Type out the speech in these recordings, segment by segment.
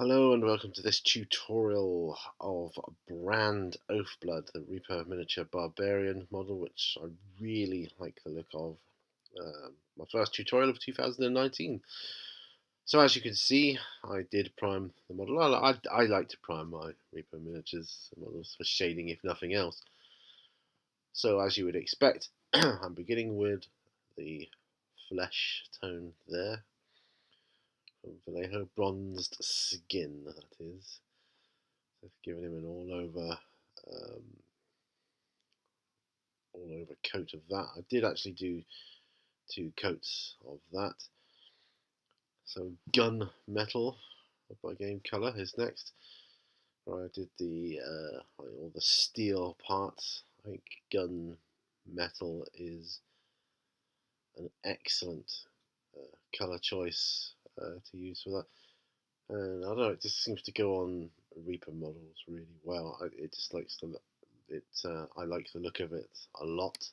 Hello and welcome to this tutorial of brand Oathblood, the Reaper miniature Barbarian model, which I really like the look of. My first tutorial of 2019. So as you can see, I did prime the model. I like to prime my Reaper miniatures models for shading, if nothing else. So as you would expect, I'm beginning with the flesh tone there. Vallejo bronzed skin, that is. I've given him an all over coat of that. I did actually do 2 coats of that. So gun metal by Game Color is next. Where I did all the steel parts. I think gun metal is an excellent color choice to use for that. And I don't know, it just seems to go on Reaper models really well. It just likes to look. I like the look of it a lot.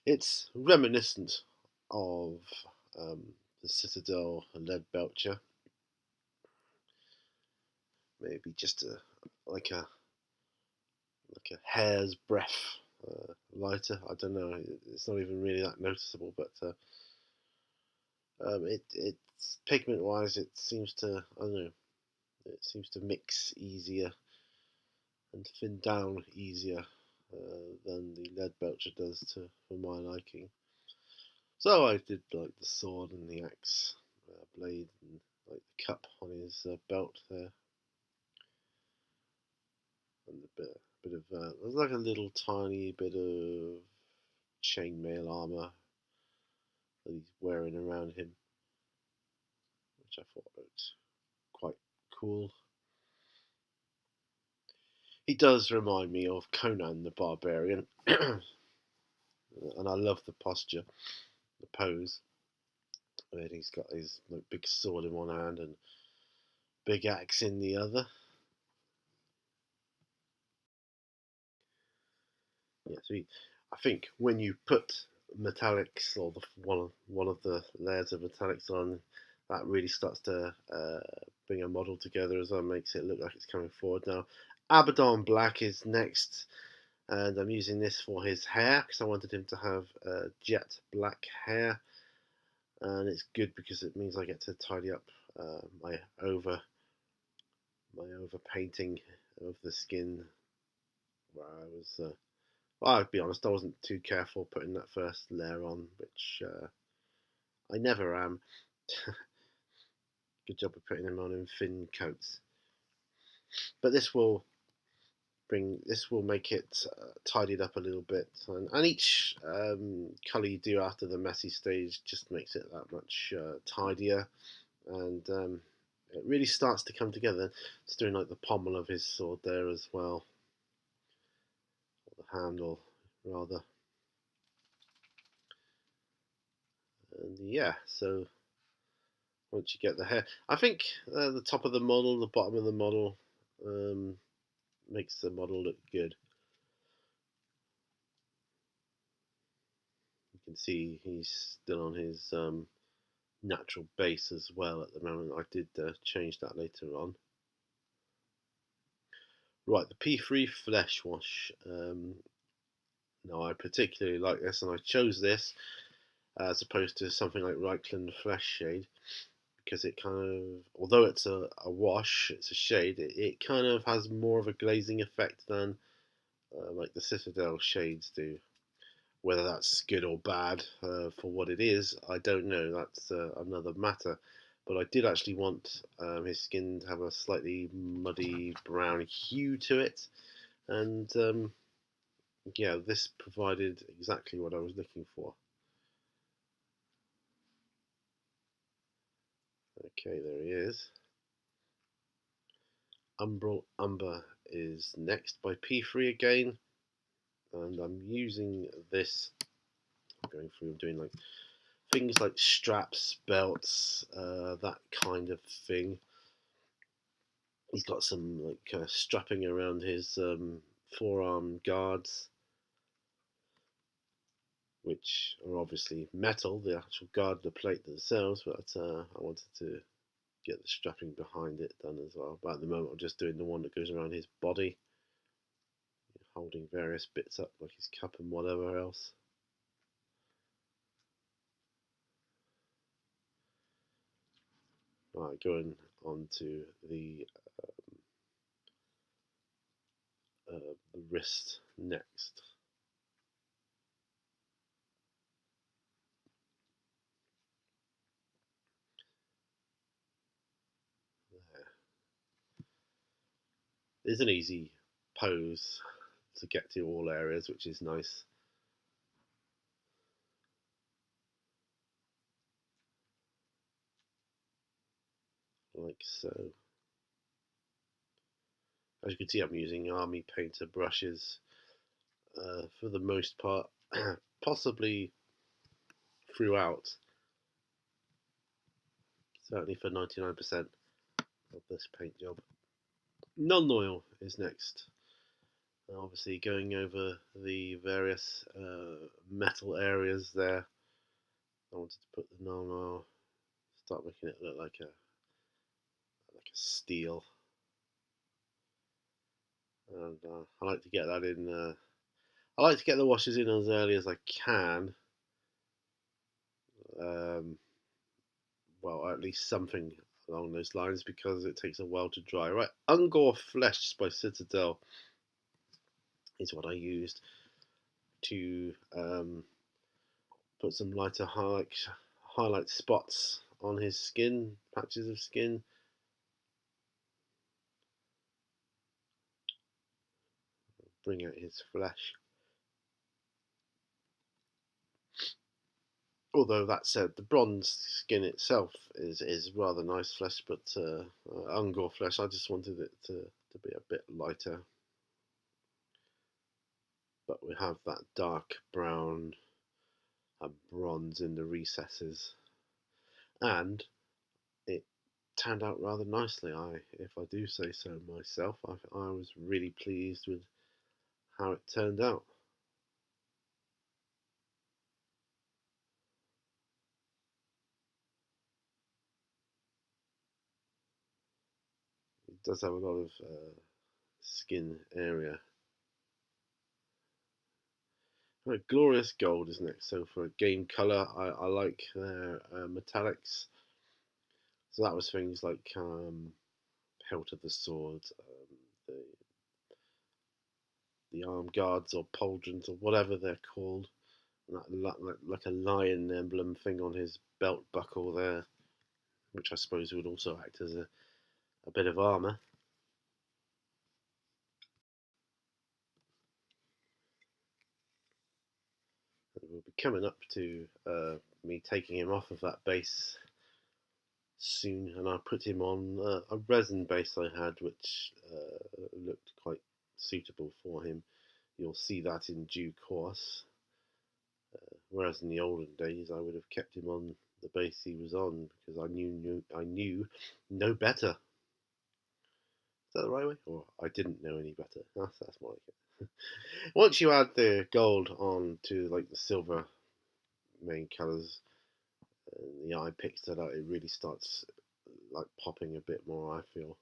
It's reminiscent of the Citadel Leadbelcher. Maybe just like a hair's breadth lighter. I don't know. It's not even really that noticeable, but it's pigment wise. It seems to It seems to mix easier and thin down easier than the Leadbelcher does for my liking. So I did like the sword and the axe blade and like the cup on his belt there, and a bit of there's like a little tiny bit of chainmail armor that he's wearing around him, which I thought looked quite cool. He does remind me of Conan the Barbarian, and I love the posture, the pose. And he's got his like, big sword in one hand and big axe in the other. Yeah, so I think when you put metallics or one of the layers of metallics on, that really starts to bring a model together as well, makes it look like it's coming forward. Now, Abaddon Black is next, and I'm using this for his hair because I wanted him to have jet black hair, and it's good because it means I get to tidy up my over painting of the skin where I was. Well, I'll be honest, I wasn't too careful putting that first layer on, which I never am. Good job of putting them on in thin coats. But this will make it tidied up a little bit, and each colour you do after the messy stage just makes it that much tidier, and it really starts to come together. It's doing like the pommel of his sword there as well, or the handle rather. And yeah, so once you get the hair, I think the top of the model, the bottom of the model makes the model look good. You can see he's still on his natural base as well at the moment. I did change that later on. Right, the P3 Flesh Wash. Now I particularly like this, and I chose this as opposed to something like Reichland Flesh Shade, because it kind of, although it's a wash, it's a shade, it kind of has more of a glazing effect than like the Citadel shades do. Whether that's good or bad for what it is, I don't know. That's another matter. But I did actually want his skin to have a slightly muddy brown hue to it, and yeah, this provided exactly what I was looking for. Okay, there he is. Umbral Umber is next by P3 again, and I'm using this. I'm going through, I'm doing like things like straps, belts, that kind of thing. He's got some like strapping around his forearm guards, which are obviously metal, the actual guard, the plate themselves, but I wanted to get the strapping behind it done as well. But at the moment I'm just doing the one that goes around his body, holding various bits up like his cup and whatever else. Right, going on to the wrist next. There. It's an easy pose to get to all areas, which is nice. Like so. As you can see, I'm using army painter brushes for the most part, possibly throughout, certainly for 99% of this paint job. Non-oil is next. Obviously going over the various metal areas there. I wanted to put the non-oil, start making it look like a steel. And I like to get that in. I like to get the washes in as early as I can. Well, at least something along those lines, because it takes a while to dry. Right, Ungor Flesh by Citadel is what I used to put some lighter highlight spots on his skin, patches of skin. Bring out his flesh. Although that said, the bronze skin itself is rather nice flesh, but Ungor flesh, I just wanted it to be a bit lighter. But we have that dark brown and bronze in the recesses, and it turned out rather nicely. If I do say so myself, I was really pleased with how it turned out. It does have a lot of skin area. Right, Glorious Gold is next. So for a game colour, I like their metallics. So that was things like Hilt of the Sword, the arm guards or pauldrons or whatever they're called. Like a lion emblem thing on his belt buckle there, which I suppose would also act as a bit of armour. We'll be coming up to me taking him off of that base soon, and I put him on a resin base I had, which looked quite suitable for him. You'll see that in due course. Whereas in the olden days, I would have kept him on the base he was on, because I knew no better. Is that the right way? Or I didn't know any better. That's more like it. Once you add the gold on to like the silver main colours, and the eye picks that out, it really starts like popping a bit more, I feel.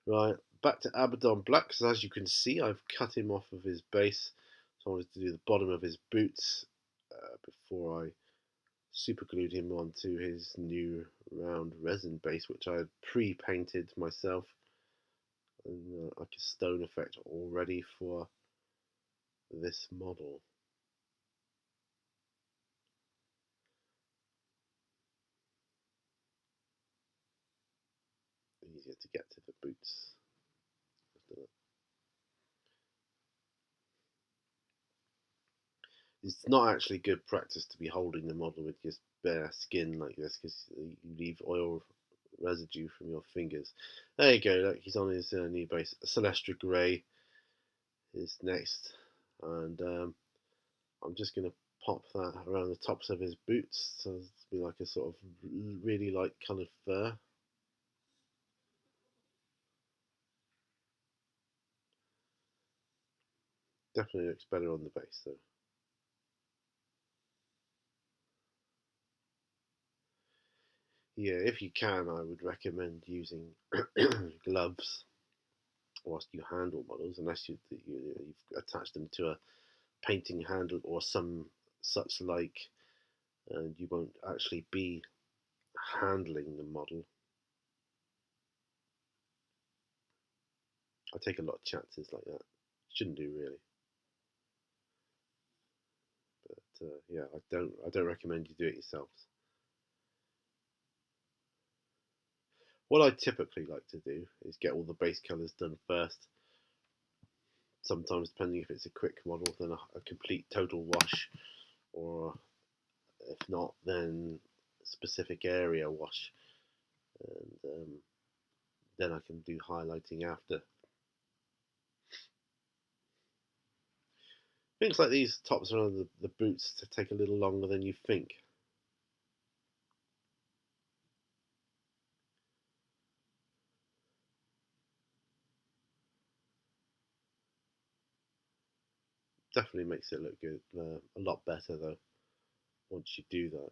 Right, back to Abaddon Black, because as you can see, I've cut him off of his base. So I wanted to do the bottom of his boots before I super glued him onto his new round resin base, which I had pre-painted myself, and like a stone effect already for this model. Easier to get to the boots. It's not actually good practice to be holding the model with just bare skin like this, because you leave oil residue from your fingers. There you go, look, he's on his new base. Celestra Gray is next, and I'm just going to pop that around the tops of his boots, so it's be like a sort of really light coloured fur. Definitely looks better on the base though. Yeah, if you can, I would recommend using gloves whilst you handle models, unless you've attached them to a painting handle or some such like, and you won't actually be handling the model. I take a lot of chances like that. Shouldn't do really, but yeah, I don't recommend you do it yourselves. What I typically like to do is get all the base colours done first. Sometimes, depending if it's a quick model, then a complete total wash, or if not, then specific area wash, and then I can do highlighting after. Things like these tops around the boots to take a little longer than you think. Definitely makes it look good, a lot better though, once you do that.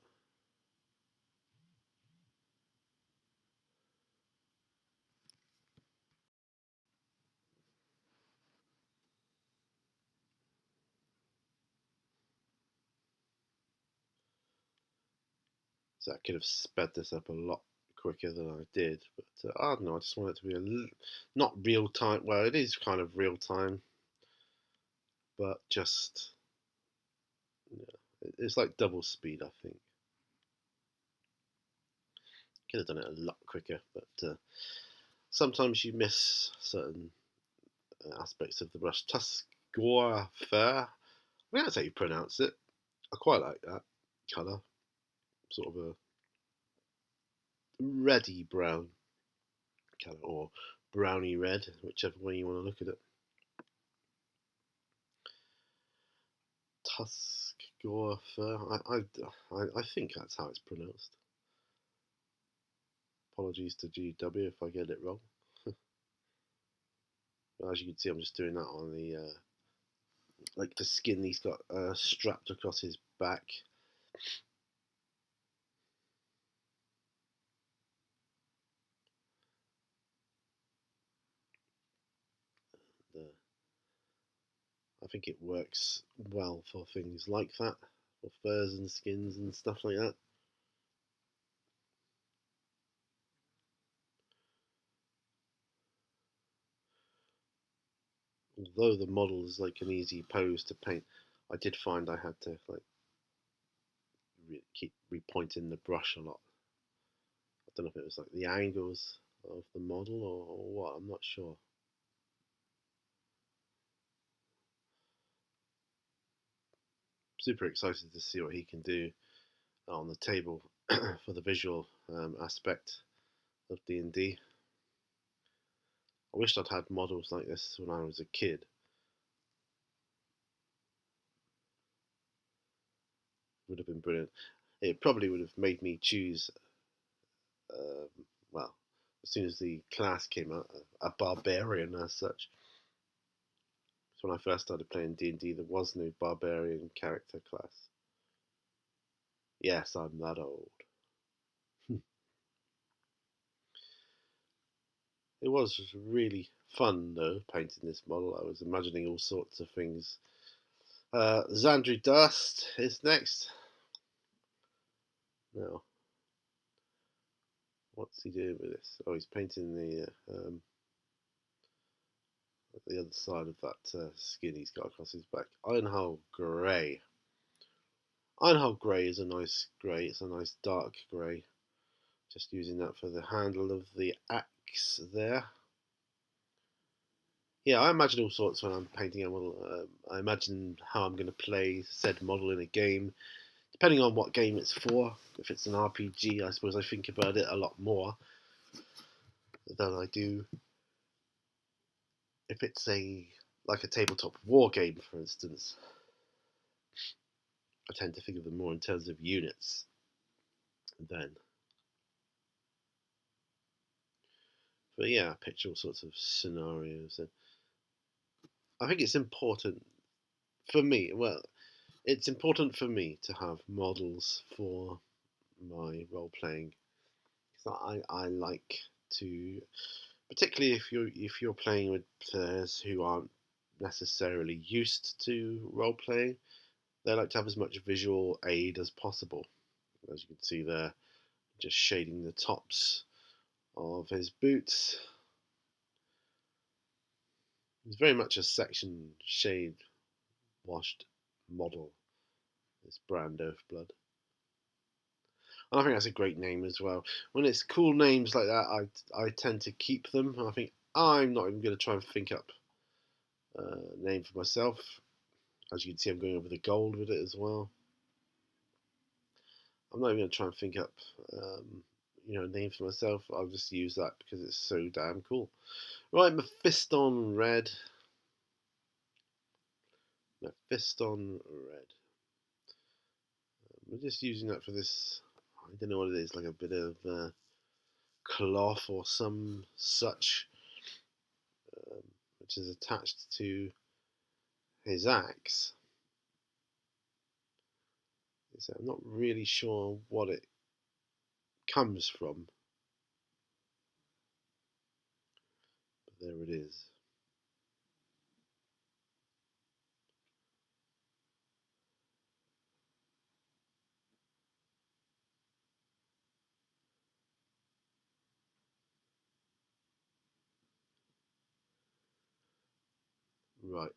So I could have sped this up a lot quicker than I did, but I don't know, I just want it to be not real time. Well, it is kind of real time, but just, yeah, it's like double speed, I think. Could have done it a lot quicker, but sometimes you miss certain aspects of the brush. Tuscarora Fair, I think that's how you pronounce it. I quite like that colour, sort of a reddy brown colour, or browny red, whichever way you want to look at it. Tuscarora Fair, I think that's how it's pronounced. Apologies to GW if I get it wrong. As you can see, I'm just doing that on the like the skin he's got strapped across his back. I think it works well for things like that, for furs and skins and stuff like that. Although the model is like an easy pose to paint, I did find I had to like keep repointing the brush a lot. I don't know if it was like the angles of the model or what, I'm not sure. Super excited to see what he can do on the table for the visual aspect of D&D. I wished I'd had models like this when I was a kid. Would have been brilliant. It probably would have made me choose, um, well, as soon as the class came out, a barbarian as such. So when I first started playing D&D, there was no barbarian character class. Yes, I'm that old. It was really fun though, painting this model. I was imagining all sorts of things. Xandrie Dust is next. Now, what's he doing with this? Oh, he's painting the other side of that skin he's got across his back. Untitled Gray. Untitled Grey is a nice grey. It's a nice dark grey. Just using that for the handle of the axe there. Yeah, I imagine all sorts when I'm painting a model. I imagine how I'm going to play said model in a game, depending on what game it's for. If it's an RPG, I suppose I think about it a lot more than I do if it's like a tabletop war game, for instance. I tend to think of them more in terms of units then. But yeah, I picture all sorts of scenarios, and I think it's important for me. Well, it's important for me to have models for my role playing So I like to, particularly if you're playing with players who aren't necessarily used to role playing, they like to have as much visual aid as possible. As you can see there, just shading the tops of his boots. It's very much a section shade washed model, this brand Oathblood. And I think that's a great name as well. When it's cool names like that, I tend to keep them. I think I'm not even going to try and think up a name for myself. As you can see, I'm going over the gold with it as well. I'm not even going to try and think up a name for myself. I'll just use that because it's so damn cool. Right, Mephiston Red. Mephiston Red. We're just using that for this. I don't know what it is, like a bit of cloth or some such, which is attached to his axe. So I'm not really sure what it comes from, but there it is. Right,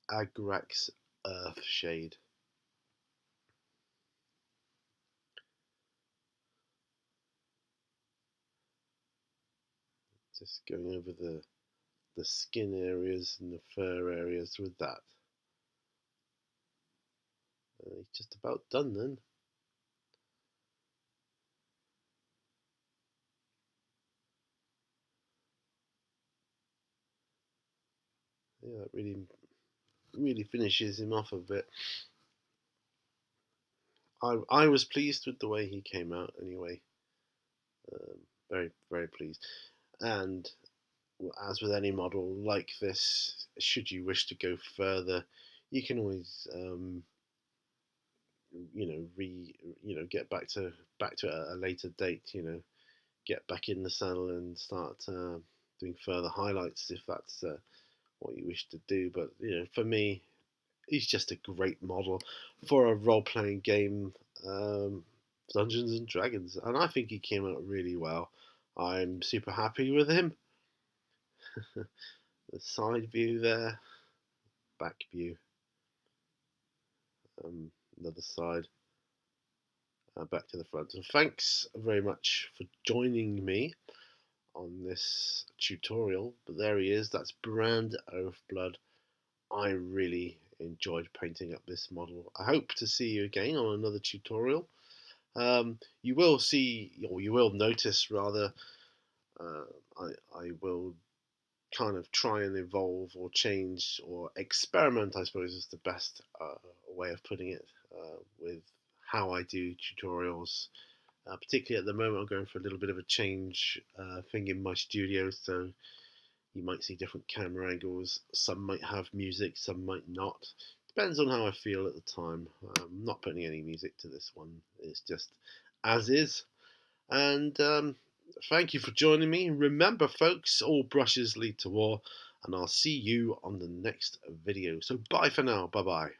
Agrax Earth Shade. Just going over the skin areas and the fur areas with that. He's just about done then. Yeah, that really finishes him off a bit. I was pleased with the way he came out anyway. Very, very pleased. And as with any model like this, should you wish to go further, you can always get back to it at a later date. Get back in the saddle and start doing further highlights if that's what you wish to do. But for me, he's just a great model for a role-playing game, Dungeons and Dragons, and I think he came out really well. I'm super happy with him. The side view there, back view, another side, back to the front. So thanks very much for joining me on this tutorial. But there he is, that's Brand Oathblood. I really enjoyed painting up this model. I hope to see you again on another tutorial. You will see, or you will notice rather, I will kind of try and evolve or change or experiment, I suppose is the best way of putting it, with how I do tutorials. Particularly at the moment, I'm going for a little bit of a change thing in my studio, so you might see different camera angles. Some might have music, some might not. Depends on how I feel at the time. I'm not putting any music to this one. It's just as is. And thank you for joining me. Remember, folks, all brushes lead to war. And I'll see you on the next video. So bye for now. Bye-bye.